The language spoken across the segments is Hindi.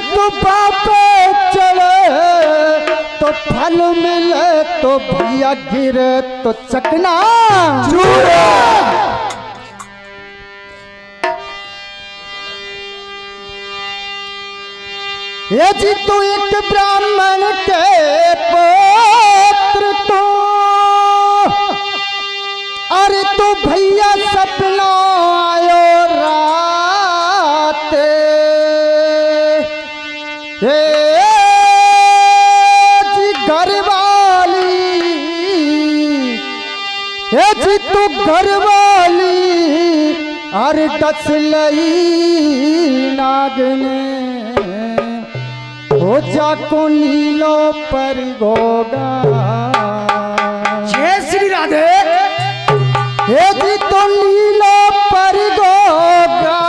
तो बापे चढ़े तो फल मिले तो भैया गिरे तो चकना चूरे। ये जी तू एक ब्राह्मण के पुत्र तो अरे तो भैया सपना आयो रात हे जी घर वाली हे जी तू घर वाली अरे डस लई नागने हो जाको नीलो पर गोगा। जय श्री राधे। हे जी तो नीलो पर गोगा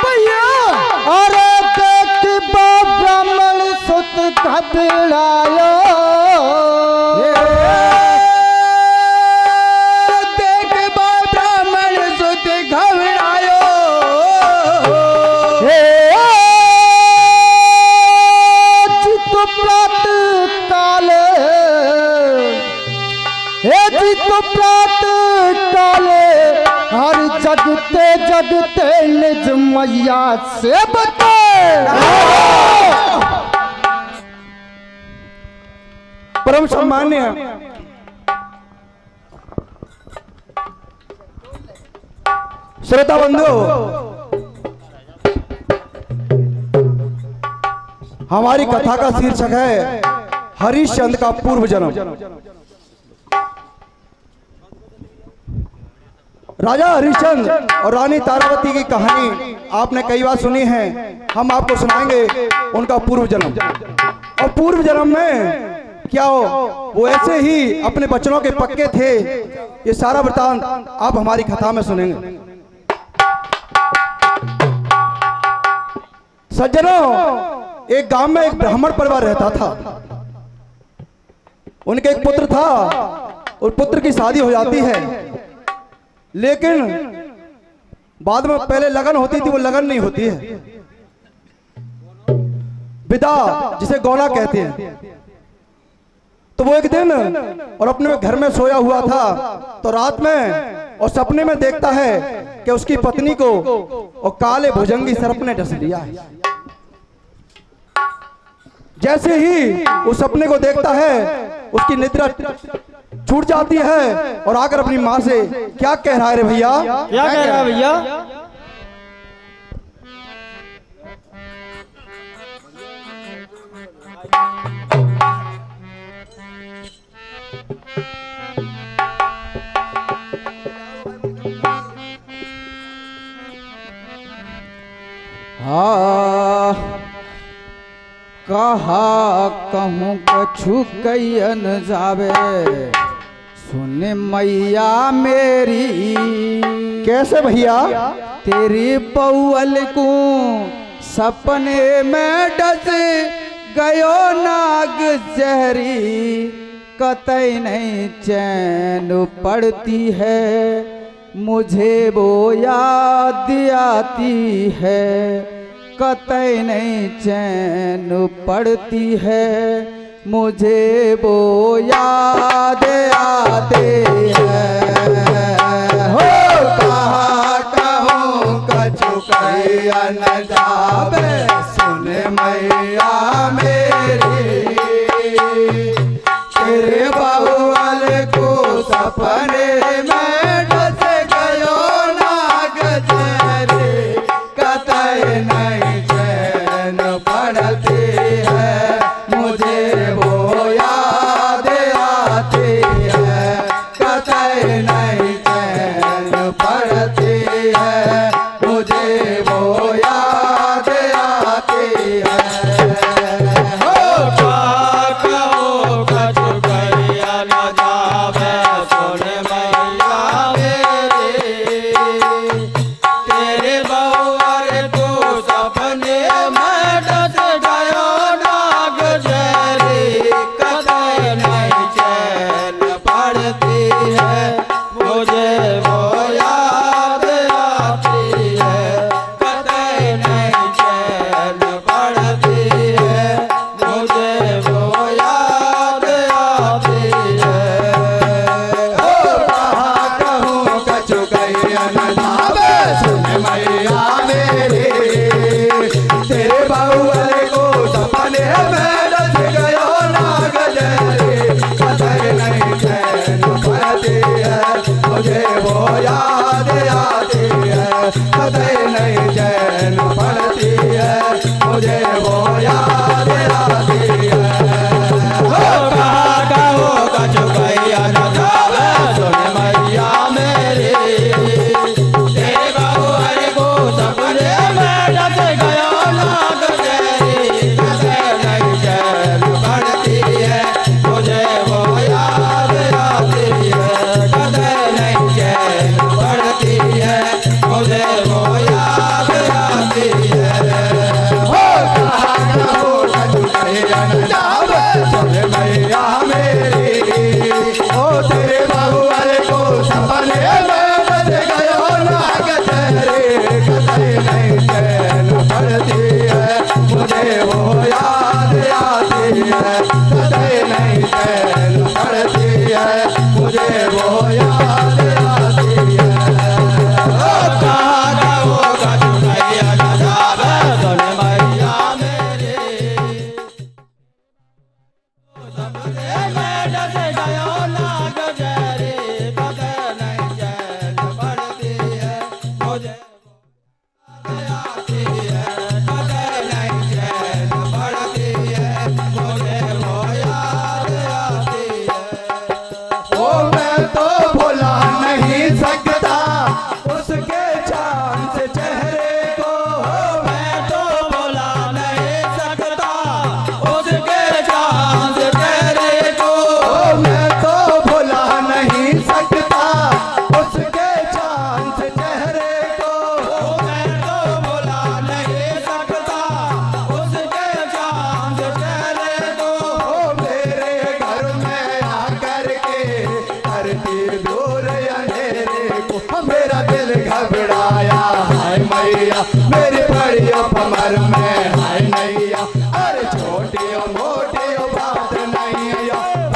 भैया अरे देख ब्राह्मण सुत घबरायो देख ब्राह्मण सुत घबरायो तो प्रात काले हर जगते जगते निज मैया से बते। परम सम्मान्य श्रोता बंधु, हमारी कथा का शीर्षक है हरिश्चंद्र का पूर्व जन्म। राजा हरिश्चंद्र और रानी तारावती की कहानी आपने कई बार सुनी है। हम आपको सुनाएंगे उनका पूर्व जन्म। और पूर्व जन्म में क्या हो, वो ऐसे ही अपने बचनों के पक्के थे। ये सारा वृतांत आप हमारी कथा में सुनेंगे। सज्जनों, एक गांव में एक ब्राह्मण परिवार रहता था। उनके एक पुत्र था और पुत्र की शादी हो जाती है, लेकिन बाद में पहले लगन होती थी, वो लगन नहीं होती है, विदा जिसे गौना कहते हैं। तो वो एक दिन और अपने घर में सोया हुआ था, तो रात में और सपने में देखता है कि उसकी पत्नी को और काले भुजंगी सर्प ने डस लिया है। जैसे ही उस सपने को देखता है, उसकी निद्रा छूट जाती है और आकर अपनी माँ से क्या कह रहा है रे भैया? क्या कह रहा है भैया? हाँ कहा कहूँ कछु कैन जावे, सुन मैया मेरी। कैसे भैया? तेरी पौअल को सपने में डस गयो नाग जहरी, कतई नहीं चैन पड़ती है, मुझे वो याद आती है, कतई नहीं चैन पड़ती है, मुझे वो याद आते हैं। हो कहा कहूँ कछु कैया न जावे, सुन मैया मेरी। तेरे बहुअल को सपने में डस गयो नाग जहरी, कतई नहीं चैन पड़ती है, मुझे वो याद आती है, कतई नहीं चैन पड़ती है, मुझे वो याद आती है। हो कहो कछु कैया न जावे, सुन मैया मेरी। तेरे बहुअर को सपने में डस गयो नाग जहरी, कतई नहीं चैन पड़ती है, मुझे वो याद आती है, कतई चैन पड़ती है, मुझे वो याद आती है। कहाँ का वो कचुकैया न जावे सुन मैया मेरी, तेरे बहुअर को सपने में डस गया नाग तेरी, कसे नहीं चैन पड़ती है, मुझे वो याद आती है, कसे नहीं चैन पड़ती है, मुझे वो याद आती है। कहाँ का वो कचुकैया न जावे सुन मैया मेरी, ओ तेरे बहुअर को सपने में डस गयो नाग तेरी, कसे नहीं चैन पड़ती है, मुझे वो याद आती है, कसे नहीं चैन पड़ती है, मुझे वो याद आती है। कहाँ का वो कचुकैया न जावे सुन मैया मेरी, सपने में डस गयो नाग तेरी, कसे नहीं चैन पड़ती है, मुझे याद आती है, कसे नहीं चैन पड़ती है, मुझे वो याद आती है। ओ मैं तो भुला नहीं सकता उसके चांद से चेहरे को, मैं तो भुला नहीं सकता उसके चांद तेरे को, ओ मैं तो भुला नहीं सकता उसके चांद से चेहरे को। मैं तो भुला नहीं सकता उसके चांद तेरे को, ओ मेरे घर में आकर के करती दूर अंधेरे को, मेरा दिल घबराया हाय मैया, मेरी बड़ी कमर में हाय नैया, अरे छोटी ओ मोटी ओ बात नहीं है,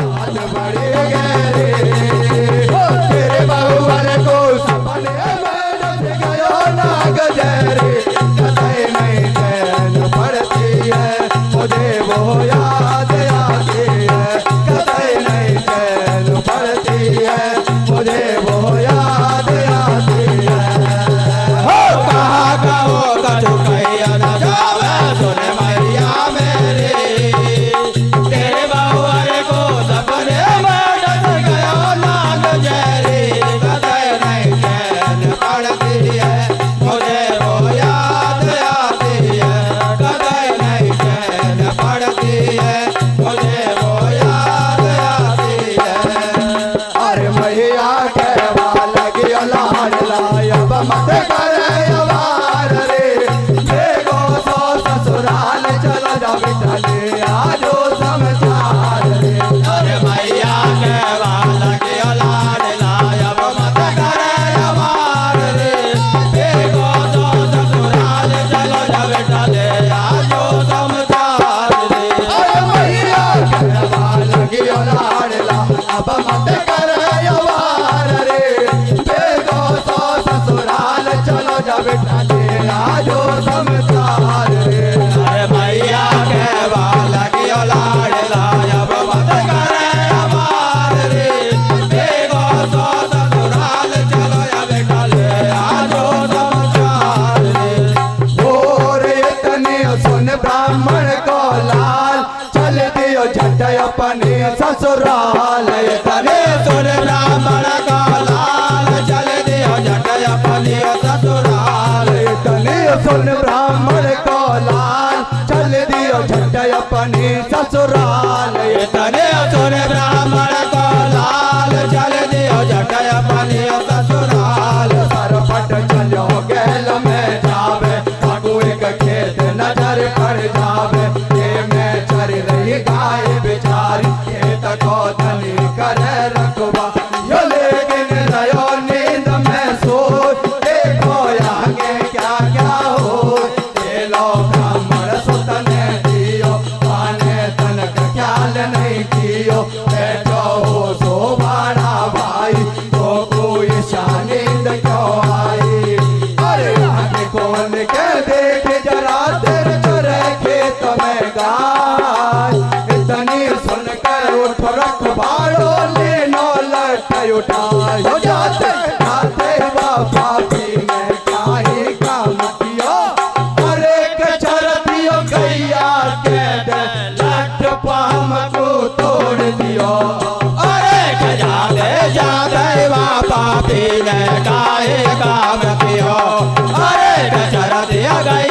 बात बड़ी गहरी। ओ तेरे बहुअर को सपने में डस गयो नाग तेरी, कसे नहीं चैन पड़ती है, मुझे वो याद आती है, कसे नहीं चैन पड़ती है, मुझे वो याद आती है। कहाँ का वो कचुकैया न जावे सुन मैया मेरी, तेरे बहुअर को सपने में डस गयो नाग तेरी, कसे नहीं चैन पड़ती है, मुझे वो याद आती है, कसे नहीं चैन पड़ती है, मुझे वो याद आती है। अरे मैया के बालक लाड लायब मत करे अवार रे, देखो सो ससुराल चलो जा बिटले आजो समाचार रे। अरे मैया के बालक लाड लायब मत करे अवार रे, देखो तो ससुराल चलो जा बेटा ले आजो समाचार रे। अरे मैया के बालक लाड लायब मत करे अवार रे, देखो सो ससुराल चलो जा बिटले आजो समाचार रे। अरे मैया के बालक लाड लायब मत करे अवार रे, देखो तो ससुराल चलो जा बेटा ले आजो समाचार रे। और इतने सुन ब्राह्मण को लाल, चल दियो झट अपने ससुराल। तने सुन ब्राह्मण का लाल, चल दियो झट अपने ससुराल। इतने सुन ब्राह्मण को लाल, चल दियो झट अपने ससुराल। तने सुन ब्राह्मण का लाल, चल दियो झट अपने ससुराल। सरपट चलो गैल में जावे, आगू एक खेत नजर पड़ जावे, ये में चर रही गाय बेचारी, खेत को धनी करे रखवा, यो लेकिन रहो नींद में सो, देखो आगे क्या क्या हो। ये लो ब्राह्मण सुतने दियो, पाने धन का ख्याल नहीं कियो, बैठो हो सो बड़ा भाई, तो कोई शानींद क्यों आई। अरे आगे कौन के देख जरा तेरे चरे खेत में गाय, इतनी सुनकर उठ रखवाड़ो ले नो लट उठाए, हो जाते जाते बापा भी मैं क्या ही काम किया,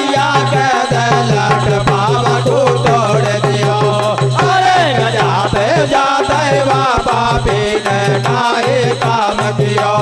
गैया के दलट पाव को तोड़ दियो। अरे जाते जाते बाबा पीने नाई काम कियो।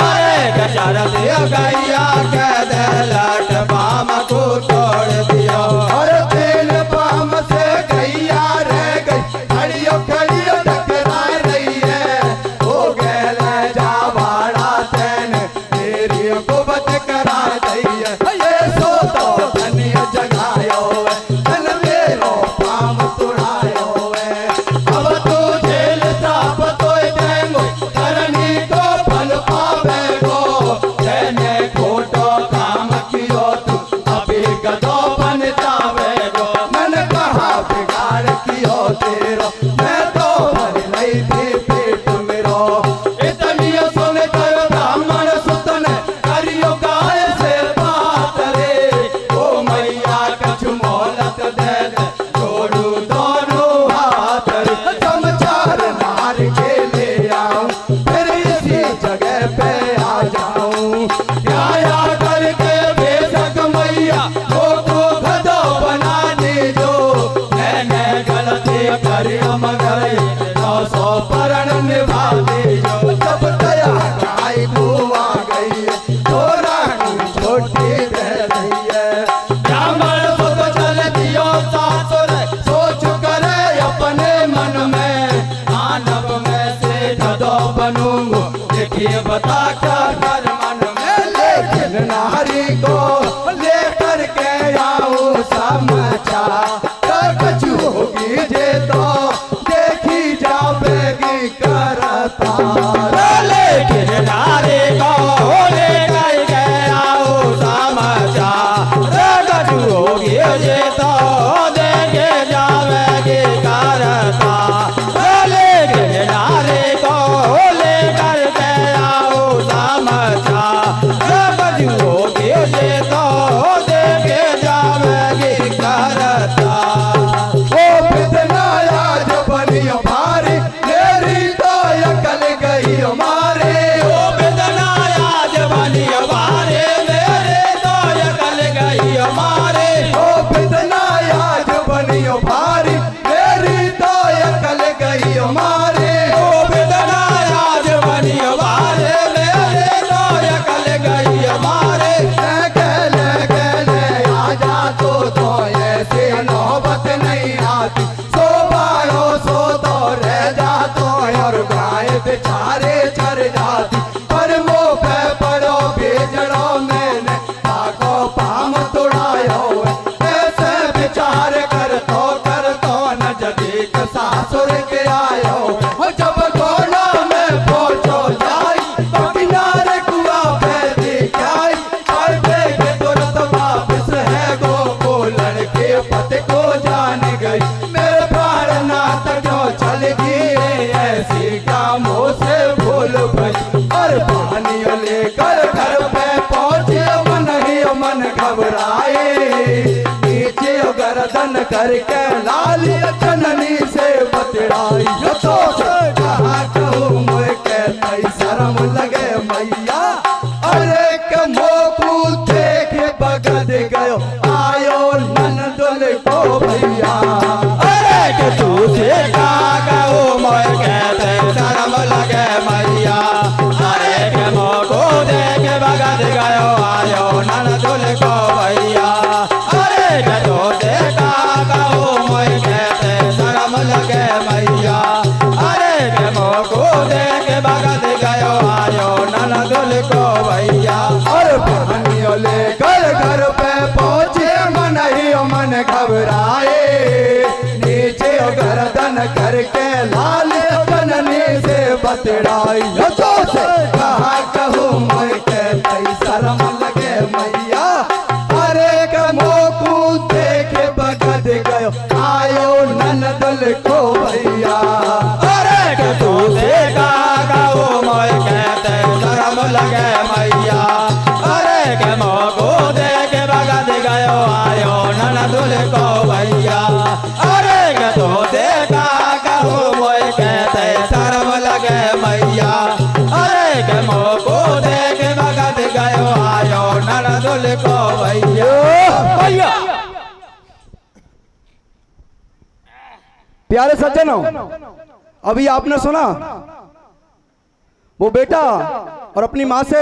अरे गजरत गैया के दलट पाव को तोड़ दियो। अरे तेल पाम से गैया रह गई, खड़ियो खड़ियो टकरा रही है। हो गैल जा भाड़ा तेन तेरी कुबत करा रही है। ये सो तो धनिया जगायो है, धन मेरो पाम तुड़ायो है। अब तू जेल साप तो देंगो, धरनी को फल पावेगो। तेने खोटो काम कियो तू, अभी गदो बन जावेगो। मैंने कहा बिगाड़ कियो तेरो, मैं तो भर नहीं थी पेट मेरो। इतनी सुन कर ब्राह्मण सुतन करियो गाय से बात रे। ओ मैया कछु मोहलत दे दे, जोड़ू दोनों हाथ रे। समाचार नार के ले आऊं, फिर इसी जगह पे आ जाऊं। आया करके बेशक मैया वो को गधो बना दीजो। मैंने गलती करी मगर 900 परण निभा दीजो। जब दया गाय को आ गई है, तो रानी छोटी रह गई है। ब्राह्मण सुत चल दियो सासुर, सोच करे अपने मन में। मानव में से गधो बनूंगो, देखिए बता क्या कर मन में। लेकिन नारी को लेकर के आऊं समाचार, कछु होगी जे तो देखी जावेगी करता। लेकिन नारी को लेकर गया वो समाचार, कछु होगी ये तो देखे जावेगी करता। लेकिन नारी को लेकर गया वो समाचार, कछु होगी ये तो देखे जावेगी करता। ओ बिदना आज बनियो भारी, मेरी तो अकल गई हमारे। ओ बेदना आज बनी हमारे, मेरे तो अकल गई हमारे। ओ बिदना आज बनियो भारी, मेरी तो अकल गई हमारे। ओ बेदना आज बनी हमारे, मेरे तो अकल गई हमारे। गले आजा तो ऐसे नौबत नहीं आती। सो बारो सो तो रह जातो, और गाय बेचारे चर जाती। पर मुँह पे पड़ो बेजड़ो, मैंने ताको पाम तुड़ायो है। ऐसे विचार कर तो न जदीक सासुर के आयो। जब गोला में पहुंचो जाई, तो किनारे कुआ पे दिखाई। और देखे तुरंत वापस है गो लड़के पति को जान गई। मेरे प्राण नाथ क्यों चल गई, ऐसी कामों से भूल भई। और पानियों लेकर घर पे पहुंचे, मन ही मन घबराए। नीचे गर्दन करके लाली जननी से बतराई। जो तो कहा कहूँ मुझे कहते शर्म लगे मैया। अरे मोकू देखे बगद गयो, आयो नंदुल को भैया। अरे कि तू से कहूँ मोय कहते शर्म लगे मैया। अरे के मोको देख भगत गयो, आयो ननदुल को भैया। अरे के तू से कहूँ मोय कहते शर्म लगे मैया। अरे के मोको देख भगत गयो, आयो ननदुल को भैया। और पानियों लेकर घर पे पहुंचे, मन ही मन घबराए। नीचे गर्दन करके लाल जननी से बतराई। तो से कहा कहूँ मैं कहते शर्म लगे मैया। अरे मोकू देखे बगद गयो, आयो नंदुल को भैया। अरे के तू से कहूँ मोय कहते शर्म लगे मैया। अरे के मोको देख भगत गयो, आयो ननदुल को भैया। अरे के तू से कहूँ मोय कहते शर्म लगे मैया। अरे के मोको देख भगत गयो, आयो ननदुल को भैया। प्यारे सज्जनों, अभी आपने सुना वो बेटा और अपनी माँ से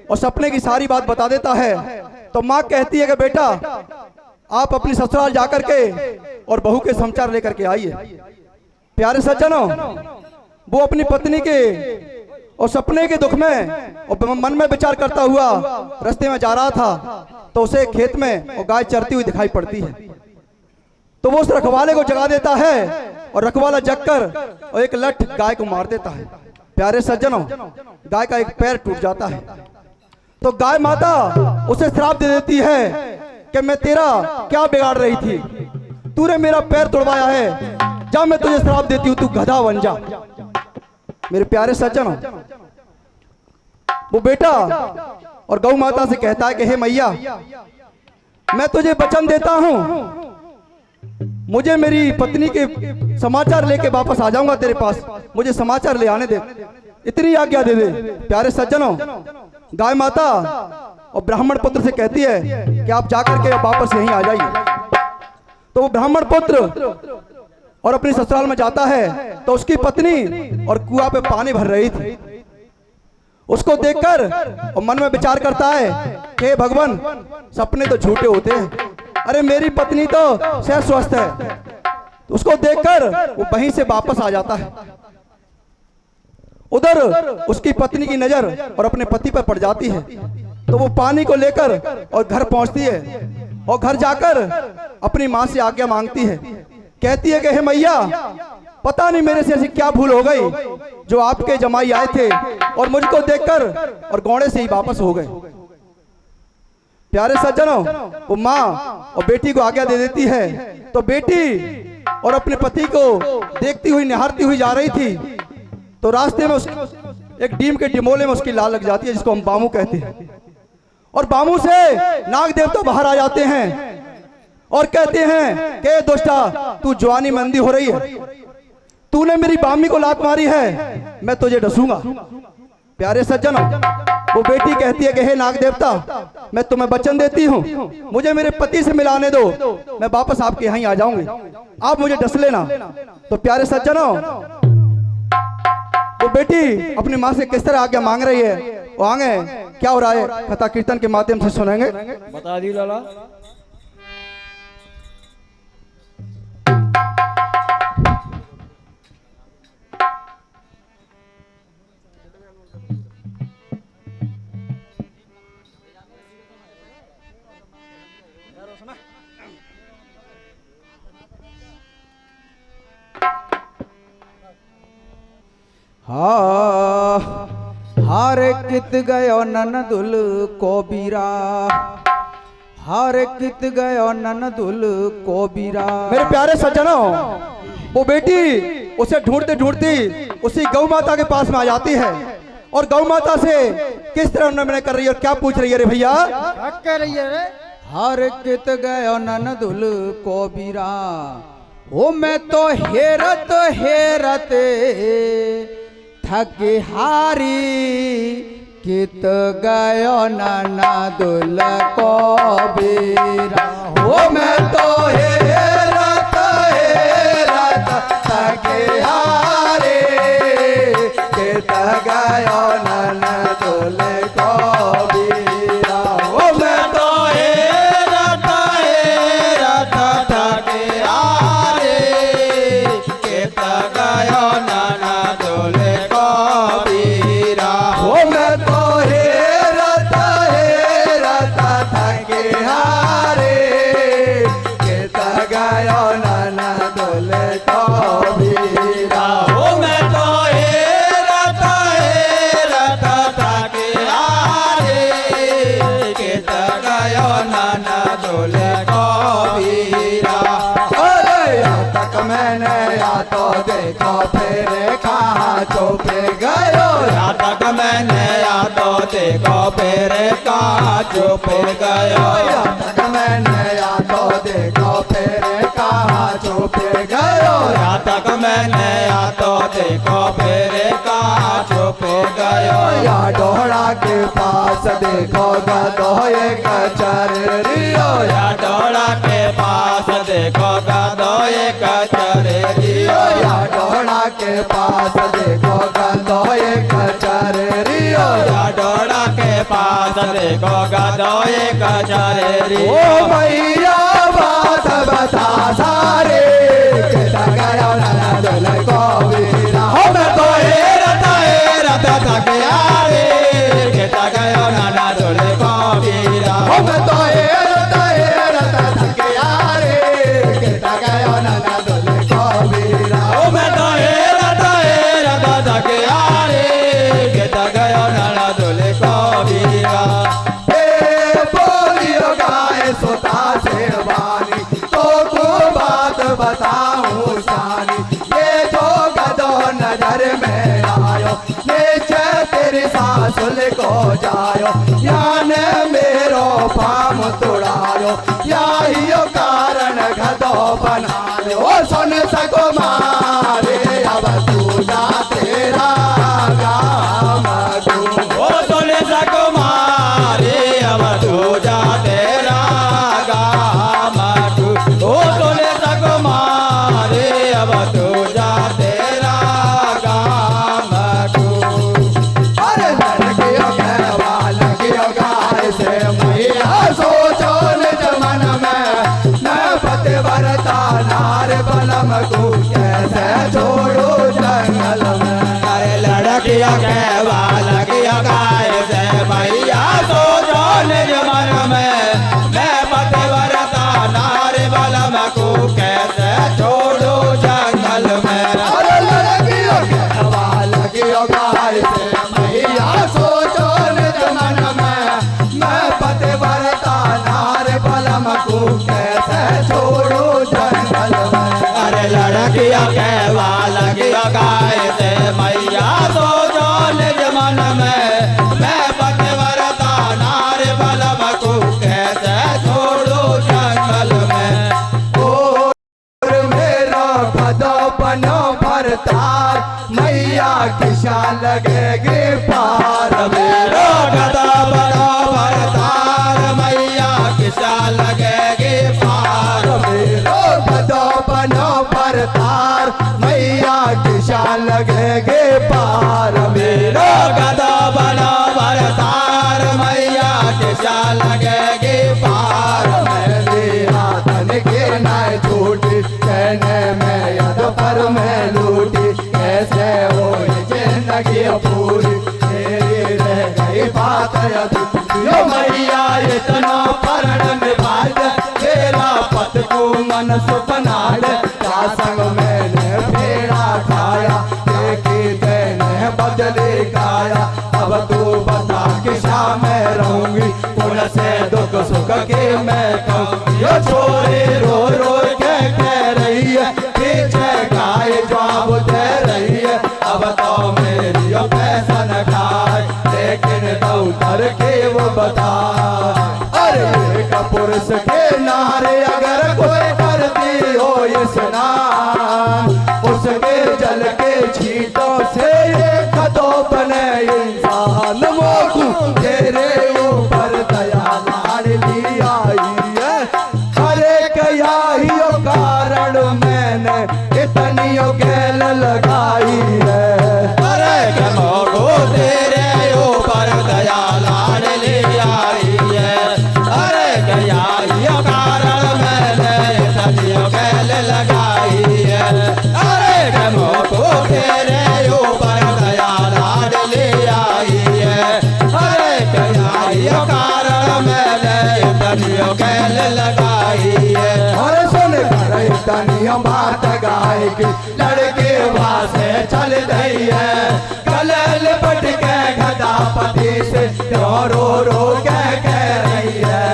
और सपने की सारी बात बता देता है। तो माँ कहती है कि बेटा आप अपनी ससुराल जाकर के और बहू के समाचार लेकर के आइए। प्यारे सज्जनों, वो अपनी पत्नी के और सपने के दुख में और मन में विचार करता हुआ रास्ते में जा रहा था, तो उसे खेत में और गाय चरती हुई दिखाई पड़ती है। तो वो उस रखवाले को जगा देता है और रखवाला जगकर और एक लठ गाय को मार देता है। प्यारे सज्जनों, गाय का एक पैर टूट जाता है। तो गाय माता उसे श्राप दे देती है कि मैं तेरा क्या बिगाड़ रही थी, तूने मेरा पैर तोड़वाया है, जा मैं तुझे श्राप देती हूं, तू गधा बन जा। मेरे प्यारे सज्जनों, वो बेटा और गौ माता से कहता है कि हे मैया, मैं तुझे वचन देता हूं, मुझे मेरी पत्नी के समाचार लेके वापस आ जाऊंगा तेरे पास, मुझे समाचार ले आने दे, इतनी आज्ञा दे दे। प्यारे सज्जनों, गाय माता और ब्राह्मण पुत्र से कहती है कि आप जाकर के वापस यहीं आ जाइए। तो वो ब्राह्मण पुत्र और अपनी ससुराल में जाता है, तो उसकी पत्नी और कुआं पे पानी भर रही थी। उसको देखकर और मन में विचार करता है कि भगवान, सपने तो झूठे होते हैं, अरे मेरी पत्नी तो सहज स्वस्थ है। तो उसको देखकर वो वहीं से वापस आ जाता है। उधर उसकी पत्नी की नजर और अपने पति पर पड़ जाती है। तो वो पानी को लेकर और घर पहुंचती है और घर जाकर अपनी मां से आज्ञा मांगती है। कहती है कि हे मैया, पता नहीं मेरे से ऐसी क्या भूल हो गई जो आपके जमाई आए थे और मुझको देखकर और गौड़े से ही वापस हो गए। प्यारे सज्जनों, वो माँ और बेटी को आज्ञा दे देती है। तो बेटी और अपने पति को देखती हुई निहारती हुई जा रही थी, तो रास्ते में एक डीम के डिमोले में उसकी लाल लग जाती है, जिसको हम बामू कहते हैं। और बामू से नाग देवता बाहर आ जाते हैं और कहते हैं कि दुष्टा, तू जवानी मंदी हो रही है, तूने मेरी बामी को लात मारी है, मैं तुझे डसूंगा। प्यारे सज्जनों, वो बेटी कहती है कि हे नाग देवता, मैं तुम्हें वचन देती हूँ, मुझे मेरे पति से मिलाने दो, मैं वापस आपके यहाँ आ जाऊंगी, आप मुझे डस लेना। तो प्यारे सज्जनों, वो बेटी अपनी माँ से किस तरह आज्ञा मांग रही है, वो आगे क्या हो रहा है कथा कीर्तन के माध्यम से सुनेंगे। बता दी लाला। हार कित गयो ननदुल को बीरा, हार कित गयो ननदुल को बीरा। मेरे प्यारे सज्जनों, वो बेटी उसे ढूंढते ढूंढती उसी गौ माता के पास में आ जाती है और गौ माता से किस तरह उन्होंने कर रही है और क्या पूछ रही है रे भैया। क्या कह रही है रे? हार कित गयो ननदुल को बीरा, ओ मैं तो हेरत हेरत थकी हारी, कित गयो ननदुल को बीरा, ओ मैं तो हेरत हेरत थकी हारी, कित गयो ननदुल को बीरा, ओ मैं तो हेरत हेरत थके हारे, कित गयो ननदुल को बीरा, ओ मैं तो हेरत हेरत थके हारे, कित गयो ननदुल को बीरा। ओ मैं तो हेरत हेरत थके हारे, कित गयो ननदुल को बीरा। अरे यहाँ तक मैंने या तो देखो फिर कहाँ चुप गयो, यहाँ तक मैंने या तो देखो फिर कहाँ चुप गयो, यहाँ तक मैंने या तो देखो फिर कहाँ चुप गयो, यहाँ तक मैंने या तो देखो फिर कहाँ चुप गयो, या डोहरा के पास देखो गदो एक चरियो, या डोला के पास देखो गदो एक चरेरियो, डोड़ा के पास देखो गदो एक चरेरियो या डोड़ा के पास देखो गदो एक चरेरी ओ मैया बात बता सारे के गयो ननद को बीरा हो मैं तो रत थक यारे के गयो नाना दुले को बीरा हो मैं तो रत थक यारे के गयो ननद को बीरा ओ मैं तो रत थक यारे के गयो नाना दुले को बीरा बोलियो गाय सोता से वानी तो को बात बताऊं शानी ये जो गदो नजर में आयो नीचे तेरी सासुल को जायो यान मेरो पाम तोड़ायो याहियो कारण गदो बनायो ओ सुन सको मारे अब तू जा तेरा गाम तू ओ सोने सको मारे अब तू जा तेरा गाम तू ओ सोने सको मारे अब तू जा तेरा गाम तू अरे लड़कियों के लड़कियों गाय से मैया सोचो निज मन में मैं पतिव्रता नार बलम को कैसे छोड़ू जंगल में अरे लड़किया के लड़किया गाय से मैया सोचो निज मन में मैं पतिव्रता नारी बलम को कैसे छोड़ू जंगल में अरे लड़कियों के लड़कियों गाय से मैया सोचो निज मन में मैं पतिव्रता नार बलम को कैसे छोड़ू जंगल में अरे लड़किया के लड़किया गाय से मैया सोचो निज मन में मैं पतिव्रता नारी बलम को कैसे छोड़ू जंगल में और मेरा भदो बनो भरतार मैया किशा लगेगी पार मेरो गदा बड़ा भरतार मैया किसा लगेगी पार मेरो भदो बनो भरतार मैया किशा लगेगी पार मेरो गदा बड़ा भरतार मैया किसा लगेगी पार मेरे हाथन के नाय छूटी कहने में यद पर मैं लूटी कैसे हो जिंदगी पूरी तेरी रह गई बात यो मैया इतना परण में बाज तेरा पत को मन सुपना का संग मैंने फेरा खाया देखी तेने बदले गाया अब तू बता किशा मैं रहूंगी पुन से दुख सुख के मैं कहूँ यो छोरी रो रो के कह रही है पीछे गाय जवाब दे रही है अब तो मेरी यो पैसा न खाए लेकिन दौतर के वो बता अरे एक पुरुष के नारे अगर कोई करती हो स्नान उसके जल के छींटों से एक तो बने इंसान मोकू तेरे ऊपर दया लाड़ ली आई है अरे कया ही कारण मैंने इतनी गैल लगाई है अरे कमो को तेरे ऊपर दया लाड़ ले आई है अरे गया यो कारण मैंने सदियों कैल लगाई है अरे कमो को तेरे ऊपर दया लाड़ ले आई है अरे गया यो कारण मैंने सदियों कैल लगाई है और सुन कर तनिया बात गाय की लड़के वासे चल गई है कलल पट के गदापति से रो रो कह रही है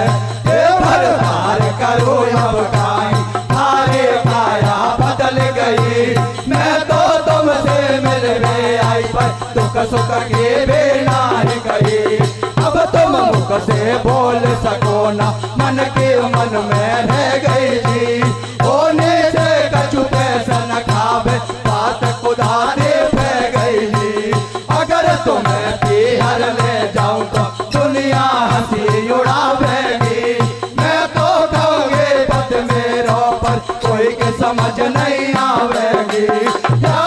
हे भर भार करो अब गाई थारे काया बदल गई मैं तो तुमसे मिलने आई पर दुख सुख के बेना गई अब तुम मुख से बोल सको ना मन के मन में रह गई जी होने से कछु पैसा न खावे बात खुदा ने फै गई जी अगर तुम्हें बिहार ले जाऊं तो दुनिया हंसी उड़ावेगी मैं तो कहूँगी पत मेरो पर कोई के समझ नहीं आवेगी या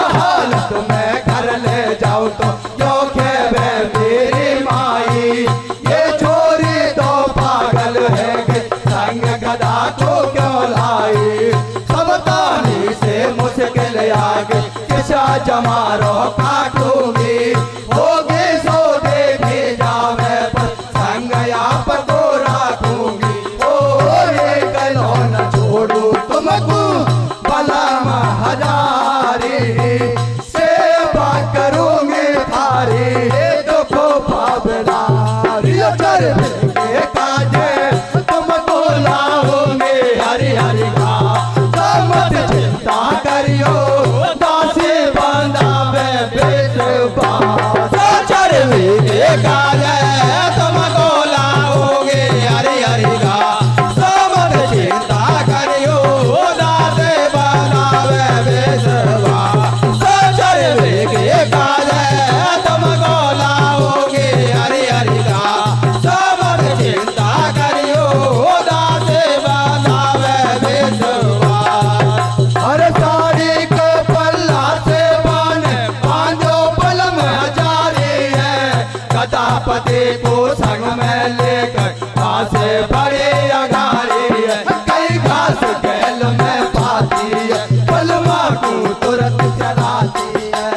आगे किसा जमारो काटूंगी होगी सो देखे जावे पर संग आप को राखूंगी ओ ये गलो न छोड़ू तुमको भला हजारी सेवा करूंगी थारी दुखो पावनारी चर के काजे तुमको लाऊंगी हरि हरि का मत चिंता करियो दासी बंदावे बेसबा चरवी के काजे तुमको लाओगे हरि हरि का मत चिंता करियो दासी बंदावे बेसबा चरवी के काजे तुमको लाओगे हरि हरि का मत चिंता करियो दासी बंदावे बेसबा अरे साड़ी को पल्ला से बने बांधो पलम हजारी है कथापति को संग में लेकर घासे बड़े अगारी है कई घास गैल में पाती है पलमा को तुरंत चलाती है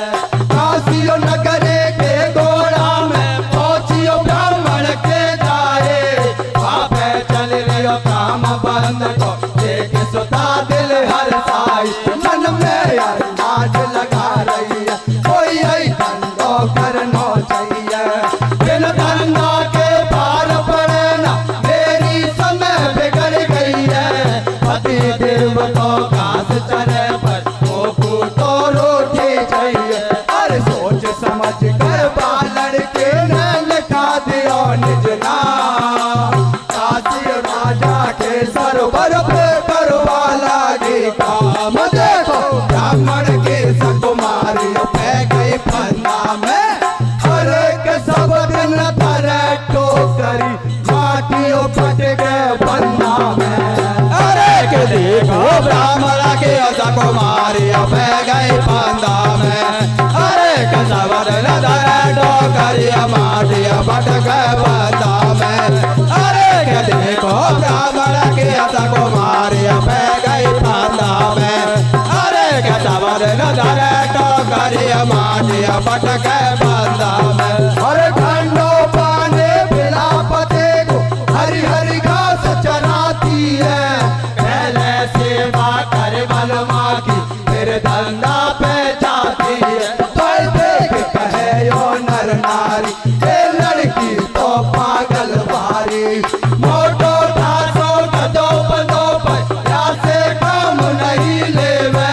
काशियो नगरे के गोड़ा में पहुंचियो ब्राह्मण के जाए पापे चल रही काम बंद को देख सुता दिल हर साई मन में आज लगा रही है कोई यही धंधो करना चाहिए बिन धंधा के पार पड़े ना मेरी समय बिगड़ गई है पति देव तो घास चरे पर मोकू तो रोटी चाहिए अरे सोच समझ कर बालड़ के ने लिखा दियो निज नाम काशी राजा के सरोवर पे करवा लागी काम देखो ब्राह्मण के सकुमारी पे गई फन्ना में अरे के सब दिन धरे टोकरी माटियों फट गए बन्ना में अरे के देखो ब्राह्मण के सकुमारी पे गई फन्ना में अरे के सब दिन धरे टोकरी माटियों फट गए बन्ना में अरे के देखो ब्राह्मण के सकुमारी पे गई फन्ना में अरे के सब दिन धरे टोकरी माटियों फट गए बन्ना में अरे ठंडो पानी बिलापते को हरी हरी घास चराती है पहले सेवा कर बलमा की फिर धंधा पे जाती है पर देख कहे यो नर नारी ये लड़की तो पागल भारी मोटो ठासो गदो बदो पर से काम नहीं लेवे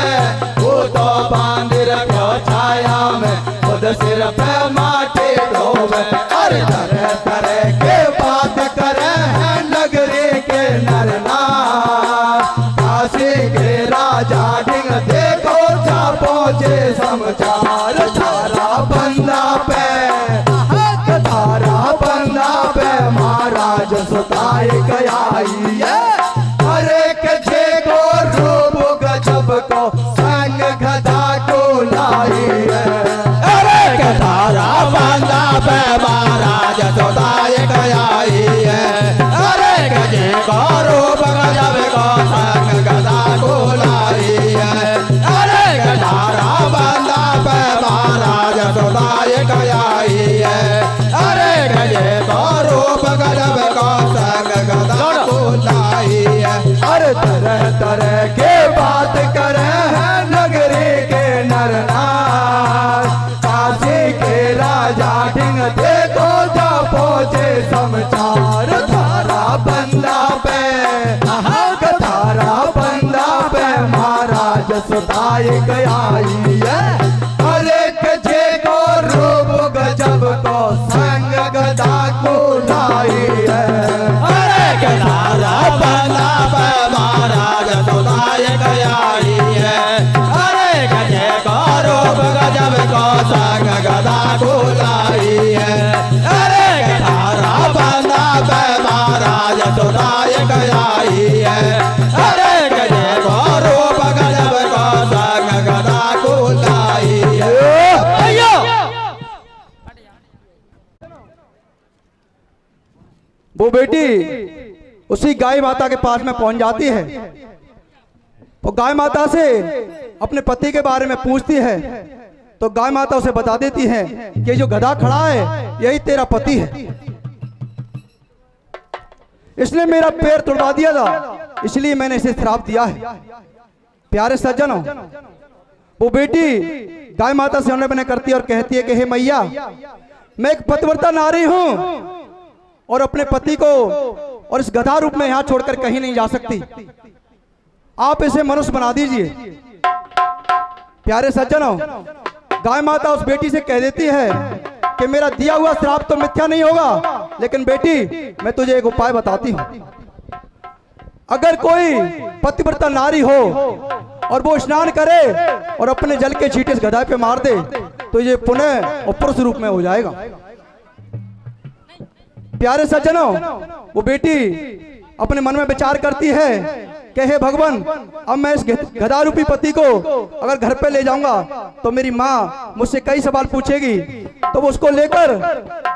वो तो बांध रखो छाया में खुद सिर पे माटी ढोवे अरे तरह तरह के बात करे हैं नगरी के नर नार काशी के राजा डिंग देखो जा पहुंचे समाचार तारा बंदा पे महाराज सुताए गयाई अरे के को रूप गजब को संग गधा को लाई है अरे के तारा बंदा पे महाराज सुताए गयाई है अरे के को रूप गजब को संग गधा को लाई है अरे के तारा बंदा पे महाराज सुताए गयाई है अरे के को रूप गजब को संग गधा को लाई है अरे तरह तरह के बात करे हैं नगरी के नर नार काशी के राजा डिंग देखो जा पहुंचे समाचार थारा बंदा पे थारा बंदा पे महाराज सुताए गयाई है अरे के को रूप गजब को संग गधा को लाई है अरे के तारा बंदा पे महाराज सुताए गयाई है अरे के को रूप गजब को संग गधा को लाई है अरे के तारा बंदा पे महाराज सुताए गयाई है अरे के को रूप गजब को संग गधा को लाई है वो बेटी उसी गाय माता के पास में पहुंच जाती है वो गाय माता से अपने पति के बारे में पूछती है तो गाय माता उसे बता देती है कि जो गधा खड़ा है यही तेरा पति है, इसने मेरा पैर तोड़वा दिया था, इसलिए मैंने इसे श्राप दिया है। प्यारे सज्जनों, वो बेटी गाय माता से उन्नय करती है और कहती है कि हे मैया, मैं एक पतिव्रता नारी हूं और अपने पति को और इस गधा रूप में यहां छोड़कर कहीं नहीं जा सकती, आप इसे मनुष्य बना दीजिए। प्यारे सज्जनों, गाय माता उस बेटी से कह देती है कि मेरा दिया हुआ श्राप तो मिथ्या नहीं होगा, लेकिन बेटी मैं तुझे एक उपाय बताती हूं। अगर कोई पतिव्रता नारी हो और वो स्नान करे और अपने जल के छींटे इस गधा पे मार दे तो ये पुनः और पुरुष रूप में हो जाएगा। प्यारे सज्जनों, वो बेटी अपने मन में विचार करती है कि हे भगवान, अब मैं इस गधा रूपी पति को अगर घर पे ले जाऊंगा तो मेरी माँ मुझसे कई सवाल पूछेगी। तो वो उसको लेकर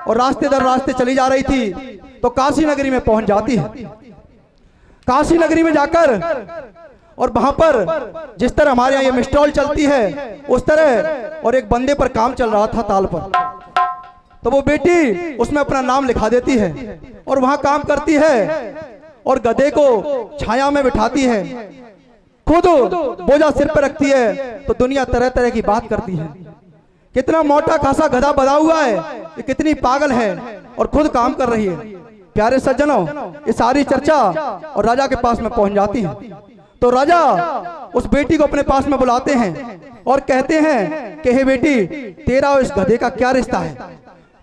और रास्ते दर रास्ते चली जा रही थी तो काशी नगरी में पहुंच जाती है। काशी नगरी में जाकर और वहां पर जिस तरह हमारे यहाँ ये मिस्टॉल चलती है उस तरह और एक बंदे पर काम चल रहा था ताल पर, तो वो बेटी उसमें अपना नाम लिखा देती है और वहां काम करती है और गधे को छाया में बिठाती है, खुद बोझा सिर पर रखती है तो दुनिया तरह तरह की बात करती है। कितना मोटा खासा गधा बधा हुआ है, ये कितनी पागल है और खुद काम कर रही है। प्यारे सज्जनों, ये सारी चर्चा और राजा के पास में पहुंच जाती है। तो राजा उस बेटी को अपने पास में बुलाते हैं और कहते हैं कि हे बेटी, तेरा और इस गधे का क्या रिश्ता है,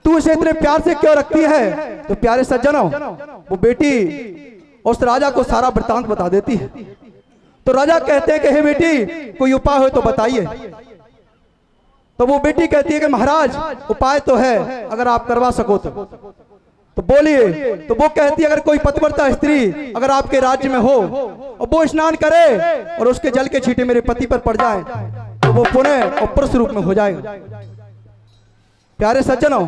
तू इसे इतने प्यार से क्यों रखती है। तो प्यारे सज्जनों, वो बेटी उस राजा को सारा वृतांत बता देती है। तो राजा कहते हैं कि हे बेटी, कोई उपाय हो तो बताइए। तो वो बेटी कहती है कि महाराज, उपाय तो है, अगर आप करवा सको तो बोलिए। तो वो कहती है अगर कोई पतिव्रता स्त्री अगर आपके राज्य में हो और वो स्नान करे और उसके जल के छींटे मेरे पति पर पड़ जाए तो वो पुनः और पुरुष रूप में हो जाएगा। प्यारे सज्जनों,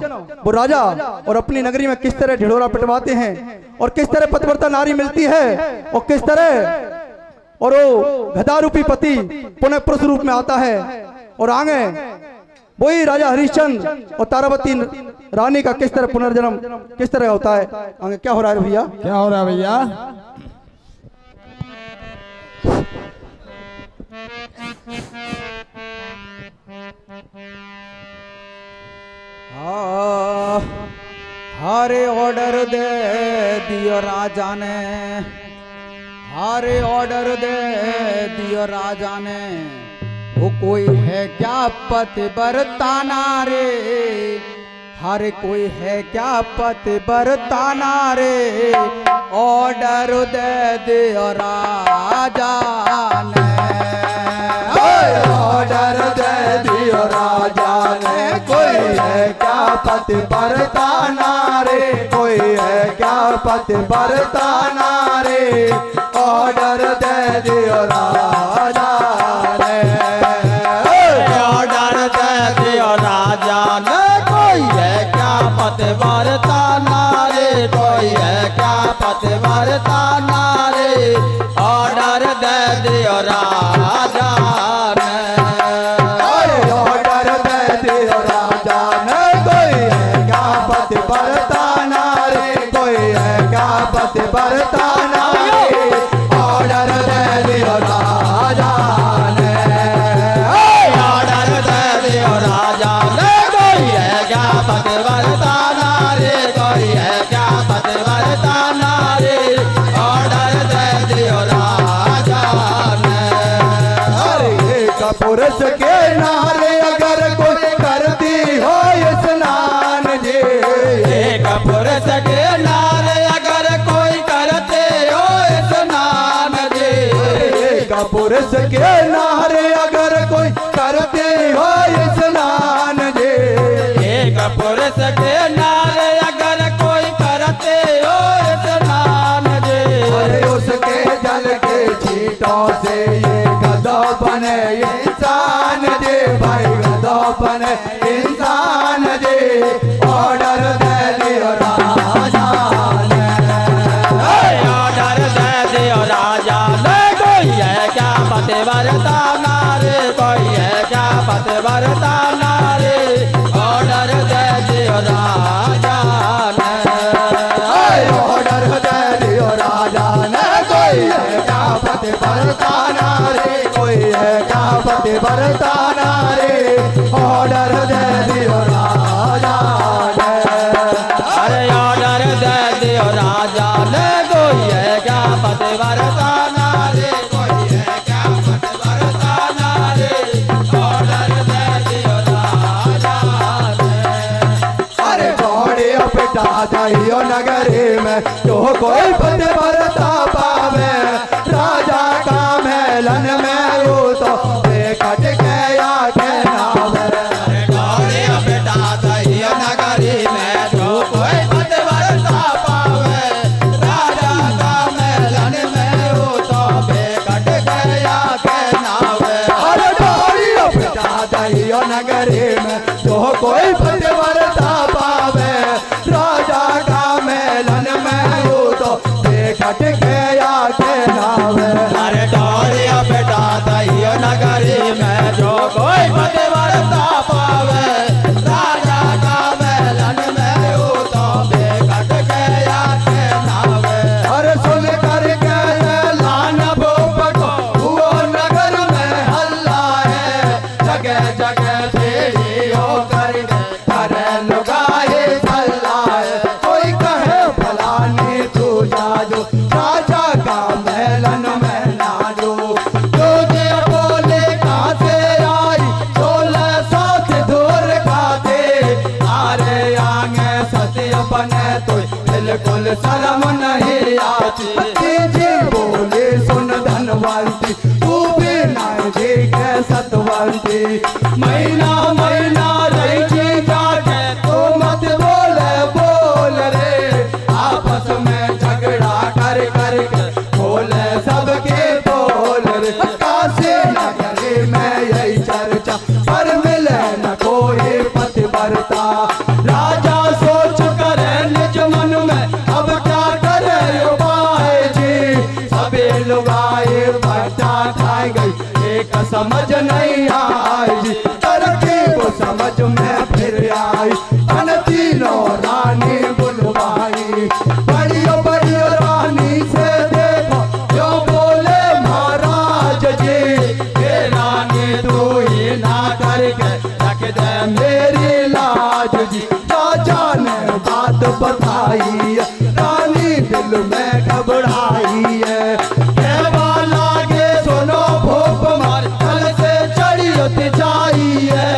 वो राजा और अपनी नगरी में किस तरह ढिढोरा पिटवाते हैं और किस तरह पतिव्रता नारी मिलती है और किस तरह और वो गधा रूपी पति पुनः पुरुष रूप में आता है और आगे वही राजा हरिश्चंद्र और तारावती रानी का किस तरह पुनर्जन्म किस तरह होता है। आगे क्या हो रहा है भैया, क्या हो रहा है भैया? हारे ऑर्डर दे दियो राजा ने, हारे ऑर्डर दे दियो राजा ने, वो कोई है क्या पतिव्रता रे, हरे कोई है क्या पतिव्रता रे, ऑर्डर दे दियो राजा ने, ऑर्डर दे दियो राजा ने, कोई है क्या पतिव्रता रे, कोई है क्या पतिव्रता रे, ऑर्डर दे दियो राजा ने, ऑर्डर दे दियो राजा ने, कोई है क्या पतिव्रता रे, कोई है क्या पतिव्रता रे, ऑर्डर दे दियो राजा ने, ऑर्डर दे दियो राजा ने, कोई है क्या पतिव्रता रे, कोई है क्या पतिव्रता रे, ऑर्डर दे दियो राजा ने, ऑर्डर दे दियो राजा ने, कोई है क्या पतिव्रता रे, कोई है क्या पतिव्रता रे, ऑर्डर दे दियो राजा ने। एक पुरुष के नारे अगर कोई करती हो स्नान जी, एक पुरुष के नारे अगर कोई करते हो स्नान जी, एक पुरुष के नारे अगर कोई करते हो स्नान जी, एक पुरुष के नारे अगर कोई करते हो स्नान जी, अरे उसके जल के छींटों से ये गधा बने इंसान जी, भाई गधा बने इंसान जी, ऑर्डर दे दियो राजा ने, ऑर्डर दे दियो राजा ने, कोई है क्या पतिव्रता पति बरताना रे, कोई है क्या पति बरताना रे, ऑर्डर दे दियो राजा ने। ऑर्डर दे दियो राजा ने, कोई है क्या पति बरताना रे, कोई है क्या पति बरताना रे, ऑर्डर दे दियो राजा ने। अरे ऑर्डर दे दियो राजा ने, कोई है क्या पति बरताना रे, कोई है क्या पति बरताना रे, ऑर्डर दे दियो राजा ने। अरे घोड़े पिटा जाइयो नगरी में, जो कोई पति बरता पावे, राजा का मेलन में रू तो बेकट के आके नावे। अरे घोड़े पिटा जाइयो नगरी में, जो कोई पति बरता पावे, राजा का मेलन में रू तो बेकट गया के नावे। अरे घोड़े पिटा जाइयो नगरी में, जो कोई पति बरता पावे, राजा का मेलन में रू तो बेकट के आके नावे। अरे डोरिया बेटा दहियो नगरी में, जो कोई पति बरता पावे, राजा का मेलन में ऊ तो बेकट गया के नावे। अरे सुन कर के लान भूप को, वो नगर में हल्ला है, जगह जगह फेरी हो कर करे लुगाए हल्ला है। कोई कहे फलानी तू जाजो, राजा का मेलन में नाजो, तुझे बोले कहाँ से आई, 16 साथ दूर खाते, आरे आगे सत्य बने तो बिल्कुल शर्म नहीं आती। जी बोले सुन धनवंती, तू भी नहीं जी के सतवंती, महीना महीना रही जी जाके, तू मत बोले बोल रे, आपस में झगड़ा कर कर के बोले सबके बोल रे। काशी नगरी में यही चर्चा, पर मिले न कोई पति बरता, राजा सोच करे निज मन में, अब क्या करे उपाय जी, सभी लोग आए बट्टा खाए गई, एक समझ नहीं आई जी, करके वो समझ में फिर आई, अन तीनों रानी बुलवाई, बड़ियो बड़ियो रानी से देखो, जो बोले महाराज जी, ये रानी तू ही ना करके रख दे मेरी लाज जी। राजा ने बात बताई, रानी दिल में घबराई है, कहवा लागे सुनो भूप मार, कल से चढ़ियो तिचाई है,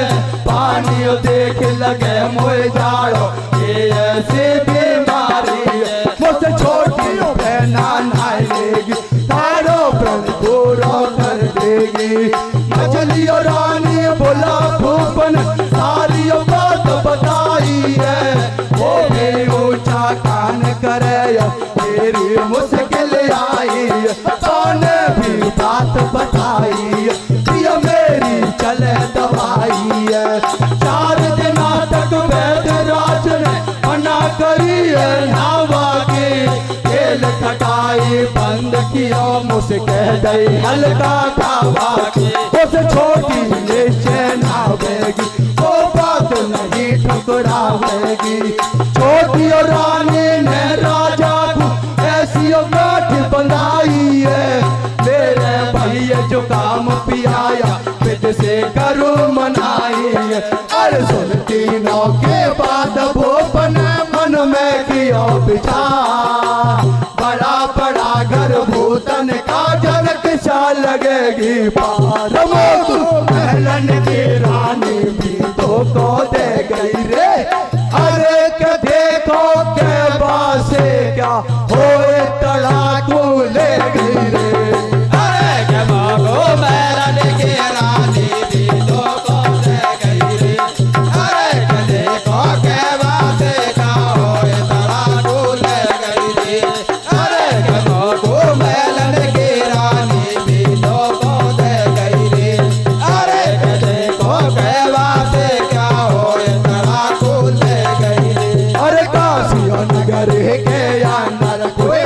पानी देख लगे मोए जाड़ो, ये ऐसी बीमारी है, मुझसे छोटी बहना नहाएगी, तारो प्रण पूरा कर देगी। मछलियों रानी बोला भूपन, सारी बात बताई है, वो भी ऊंचा कान करे, तेरी मुश्किल आई, ताने भी बात बताई, प्रिय मेरी चले दवाई है। 4 दिन तक वैद राज ने मना करी है नावा की, खेल खटाई बंद किया, मुझसे गई हल्का खावा की, उस छोटी निश्चय नावेगी, वो बात नहीं ठुकरावेगी। छोटी रानी ने राजा को ऐसी गांठ बंधाई है, मेरे भैया जो काम पियाया, फिर से करूँ मनाई है। अरे सुन तीनों के बाद भूपन मन में किया विचार, बड़ा बड़ा घर भूतन का जनक सा लगेगी पार, महलन की रानी भी तो को दे गई रे, अरे के देखो के बासे क्या होए तड़ाकू ले गई रे। अरे के बाबू मेलन की रानी भी तो को दे गई रे, अरे के देखो के बासे का होए तड़ाकू ले गई रे, अरे के बाबू मेलन की रानी भी तो को दे गई रे, अरे के देखो के बासे क्या होए तड़ाकू ले गई रे। अरे काशी नगर के अंदर कोई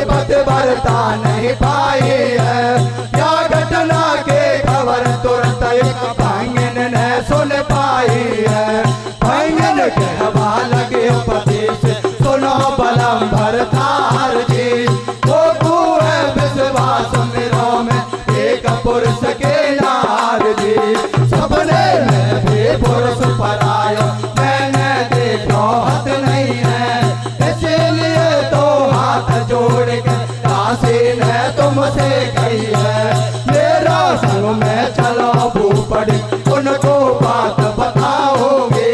आई है। भंगन कहवा लगे पति से सुनो बलम भरतार जी। वो है विश्वास मेरो में एक पुरुष के नार जी। सपने में भी पुरुष पर आयो मैंने देखो हद नहीं है। इसीलिए तो हाथ जोड़ के काशी ने तुमसे कही है। मेरा संग में चलो भूपड़ी उनको बात बताओगे।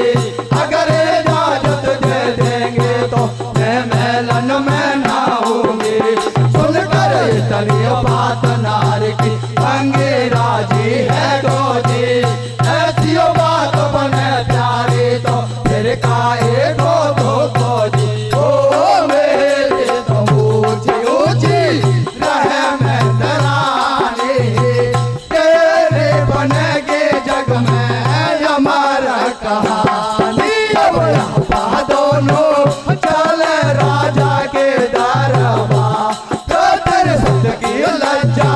अगर इजाजत दे देंगे तो मैं मेलन में ना होंगे। सुनकर इतनी बात नार की भंगे राजी है गोजी। ऐसी बात बने प्यारी तो फिर काहे को गोजी। ओ मेरे तो ऊंची ऊंची रहे मैं दरानी। तेरे बनेगे जग में हमारा कहानी। अब यहाँ दोनों चले राजा के दरबार। तो तेरे सत्य की लज्जा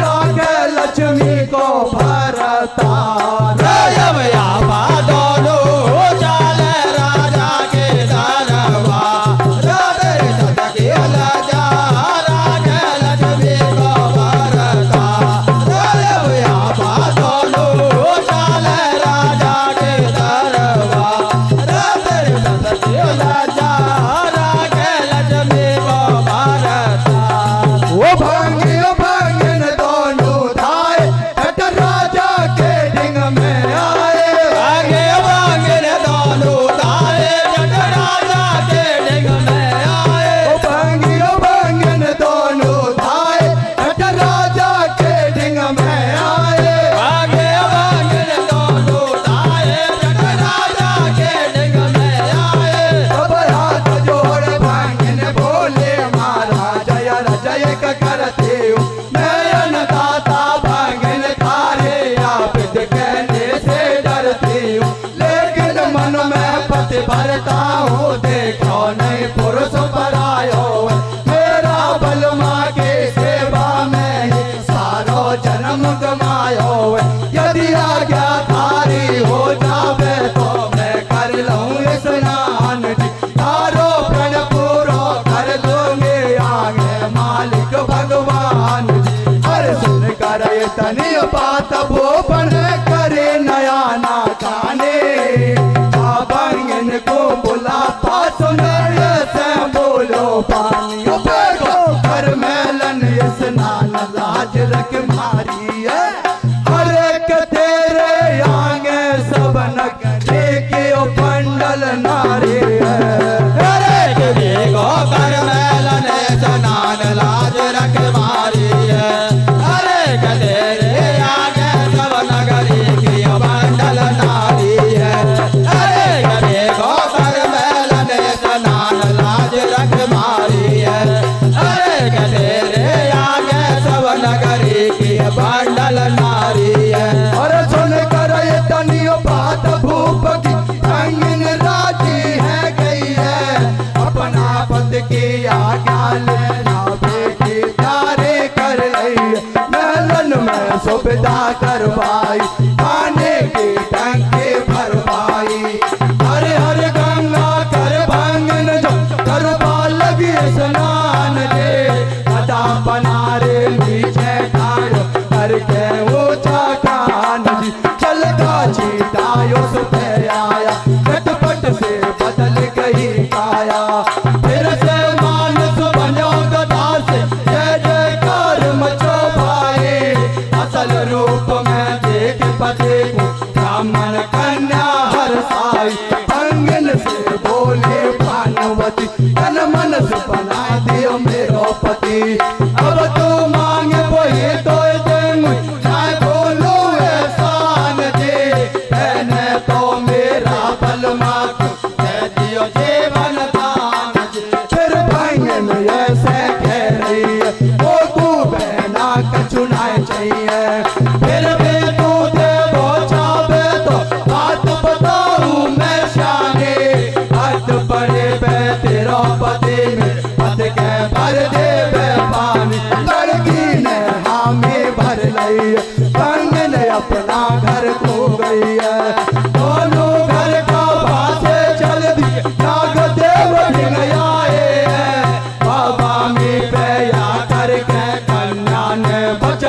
राखे लक्ष्मी को भरता। भरता हूँ देखो नहीं पुरुष पर आयो। मेरा बलमा के सेवा में ही सारो जन्म गमायो। यदि आज्ञा थारी हो जावे तो मैं कर लूँ स्नान जी। तारो प्रण पूरो कर दूंगे आगे मालिक भगवान जी। हर सुन कर इतनी बात भूपन करे नया ना काने। को बुला पास से बोलो पानी देखो कर मेलन स्नान लाज रख मारी है। हर एक तेरे आगे सब नक देखे पंडल नारी है। देखो कर मेलन स्नान लाज रख मारी है। अरे तेरे आगे सब नगरी की पंडल नारी है। देखो कर मेलन स्नान लाज रख मारी है। अरे तेरे आगे सब नगरी की बंडल नारी है। और सुन कर इतनी बात भूप की रंगीन राजी है गई है। अपना पद की आज्ञा लेना बेटी प्यारे कर रही है। मेलन में सुविधा करवाई पानी की टंकी भरवाई। हरे हरे गंगा कर भंगन जो करवा लगी स्नान रे। कदा बनारे नीचे ठाड़ करके ऊंचा कान जी। चल का छीटायो सुते आया झटपट से बदल गई काया। फिर से मानस बनो गदा से जय जयकार मचो भाई। असल रूप में देख पते को ब्राह्मण कन्या हर साई। भंगन से बोले भानुवती तन मन से बना दियो मेरो पति। अब तो मांगे वही तो देंगे चाहे बोलो एहसान दे। मैंने तो मेरा बलमा दे दियो जीवन दान। फिर भंगन ऐसे कह रही है वो तू बहना कछुनाए चाहिए। फिर भी तू दे वो चाहे तो बात बताऊं मैं शाने। हद पड़े बे तेरा पति में पद के भर दे बे पानी। लड़की ने हामी भर लई भंगन अपना घर खो गई है।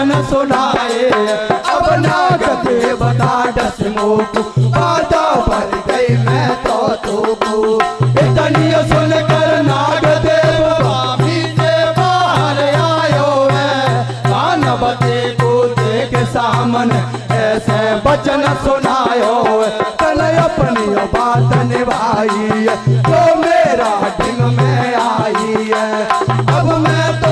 बचन सुनाए। अब नाग देवता दसमुख बाधा पर गई मैं तो इतनी सुनकर नाग देव स्वामी से बाहर आयो है। कानवती को देख सामने ऐसे बचन सुनायो है। कल अपनी बात निभाई है तो मेरा ढिंग में आई है। अब मैं तो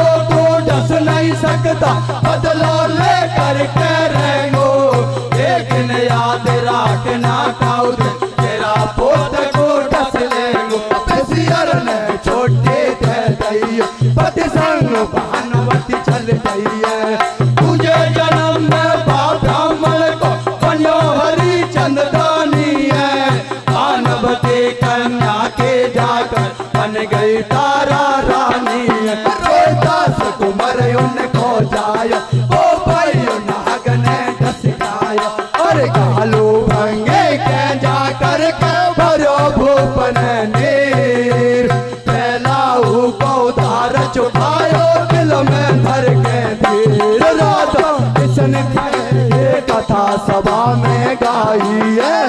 डस नहीं सकता बदलो लेकर के रहेंगो। लेकिन याद रखना काउद तेरा पोत को डस लेंगो। सियर ने छोटे दे दी पति संग भानुवती चल गई है। तुझे जन्म में बाप ब्राह्मण को बनो हरी चंददानी है। भानुवती कन्या के जाकर बन गई तारा रानी है। दास कुमार उनको जाया ओ भाई नागने डस गाया। और गालू भंगे के जाकर के भरो भूपन नीर। पहलाऊ को उधार चुकायो दिल में भर के धीर। राधा किसने ये कथा सभा में गाई है।